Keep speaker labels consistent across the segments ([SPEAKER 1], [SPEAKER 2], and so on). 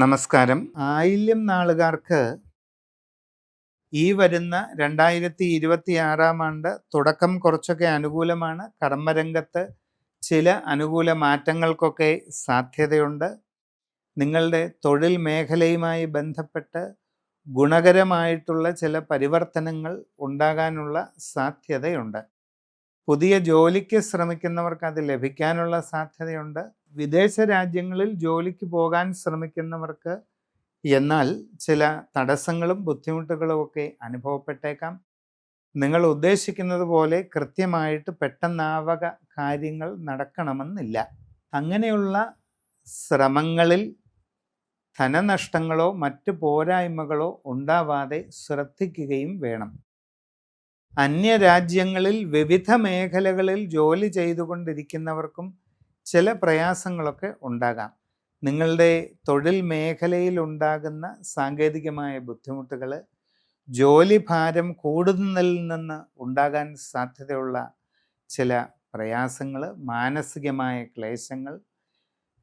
[SPEAKER 1] നമസ്കാരം. ആയില്യം നാളുകാർക്ക് ഈ വരുന്ന 2026 തുടക്കം കുറച്ചൊക്കെ അനുകൂലമാണ്. കർമ്മരംഗത്ത് ചില അനുകൂല മാറ്റങ്ങൾക്കൊക്കെ സാധ്യതയുണ്ട്. നിങ്ങളുടെ തൊഴിൽ മേഖലയുമായി ബന്ധപ്പെട്ട് ഗുണകരമായിട്ടുള്ള ചില പരിവർത്തനങ്ങൾ ഉണ്ടാകാനുള്ള സാധ്യതയുണ്ട്. പുതിയ ജോലിക്ക് ശ്രമിക്കുന്നവർക്ക് അത് ലഭിക്കാനുള്ള സാധ്യതയുണ്ട്. വിദേശ രാജ്യങ്ങളിൽ ജോലിക്ക് പോകാൻ ശ്രമിക്കുന്നവർക്ക് എന്നാൽ ചില തടസ്സങ്ങളും ബുദ്ധിമുട്ടുകളും ഒക്കെ അനുഭവപ്പെട്ടേക്കാം. നിങ്ങൾ ഉദ്ദേശിക്കുന്നത് പോലെ കൃത്യമായിട്ട് പെട്ടെന്നാവക കാര്യങ്ങൾ നടക്കണമെന്നില്ല. അങ്ങനെയുള്ള ശ്രമങ്ങളിൽ ധനനഷ്ടങ്ങളോ മറ്റ് പോരായ്മകളോ ഉണ്ടാവാതെ ശ്രദ്ധിക്കുകയും വേണം. അന്യരാജ്യങ്ങളിൽ വിവിധ മേഖലകളിൽ ജോലി ചെയ്തുകൊണ്ടിരിക്കുന്നവർക്കും ചില പ്രയാസങ്ങളൊക്കെ ഉണ്ടാകാം. നിങ്ങളുടെ തൊഴിൽ മേഖലയിൽ ഉണ്ടാകുന്ന സാങ്കേതികമായ ബുദ്ധിമുട്ടുകൾ, ജോലി ഭാരം കൂടുന്നതിൽ നിന്ന് ഉണ്ടാകാൻ സാധ്യതയുള്ള ചില പ്രയാസങ്ങൾ, മാനസികമായ ക്ലേശങ്ങൾ,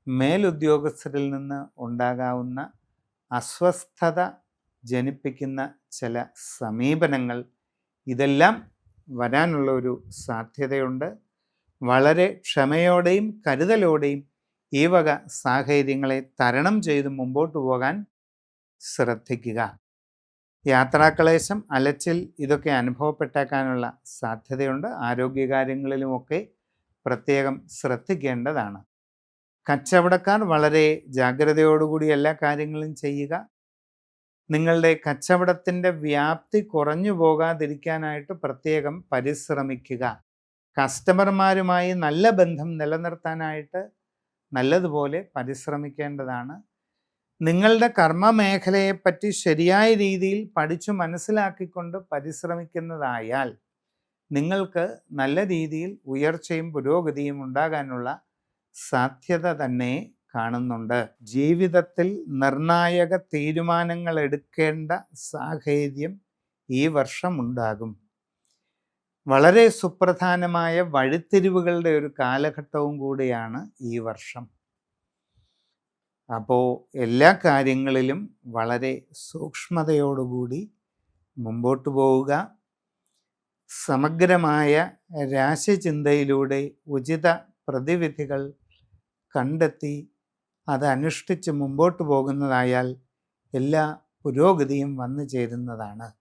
[SPEAKER 1] മേലുദ്യോഗസ്ഥരിൽ നിന്ന് ഉണ്ടാകാവുന്ന അസ്വസ്ഥത ജനിപ്പിക്കുന്ന ചില സമീപനങ്ങൾ, ഇതെല്ലാം വരാനുള്ള ഒരു സാധ്യതയുണ്ട്. വളരെ ക്ഷമയോടെയും കരുതലോടെയും ഈ വക സാഹചര്യങ്ങളെ തരണം ചെയ്ത് മുമ്പോട്ട് പോകാൻ ശ്രദ്ധിക്കുക. യാത്രാക്ലേശം, അലച്ചിൽ ഇതൊക്കെ അനുഭവപ്പെട്ടേക്കാനുള്ള സാധ്യതയുണ്ട്. ആരോഗ്യകാര്യങ്ങളിലുമൊക്കെ പ്രത്യേകം ശ്രദ്ധിക്കേണ്ടതാണ്. കച്ചവടക്കാർ വളരെ ജാഗ്രതയോടുകൂടി എല്ലാ കാര്യങ്ങളും ചെയ്യുക. നിങ്ങളുടെ കച്ചവടത്തിൻ്റെ വ്യാപ്തി കുറഞ്ഞു പോകാതിരിക്കാനായിട്ട് പ്രത്യേകം പരിശ്രമിക്കുക. കസ്റ്റമർമാരുമായി നല്ല ബന്ധം നിലനിർത്താനായിട്ട് നല്ലതുപോലെ പരിശ്രമിക്കേണ്ടതാണ്. നിങ്ങളുടെ കർമ്മ മേഖലയെപ്പറ്റി ശരിയായ രീതിയിൽ പഠിച്ചു മനസ്സിലാക്കിക്കൊണ്ട് പരിശ്രമിക്കുന്നതായാൽ നിങ്ങൾക്ക് നല്ല രീതിയിൽ ഉയർച്ചയും പുരോഗതിയും ഉണ്ടാകാനുള്ള സാധ്യത തന്നെ കാണുന്നുണ്ട്. ജീവിതത്തിൽ നിർണായക തീരുമാനങ്ങൾ എടുക്കേണ്ട സാഹചര്യം ഈ വർഷം ഉണ്ടാകും. വളരെ സുപ്രധാനമായ വഴിത്തിരിവുകളുടെ ഒരു കാലഘട്ടവും കൂടിയാണ് ഈ വർഷം. അപ്പോൾ എല്ലാ കാര്യങ്ങളിലും വളരെ സൂക്ഷ്മതയോടുകൂടി മുമ്പോട്ട് പോവുക. സമഗ്രമായ രാശിചിന്തയിലൂടെ ഉചിത പ്രതിവിധികൾ കണ്ടെത്തി അത് അനുഷ്ഠിച്ച് മുമ്പോട്ട് പോകുന്നതായാൽ എല്ലാ പുരോഗതിയും വന്നു ചേരുന്നതാണ്.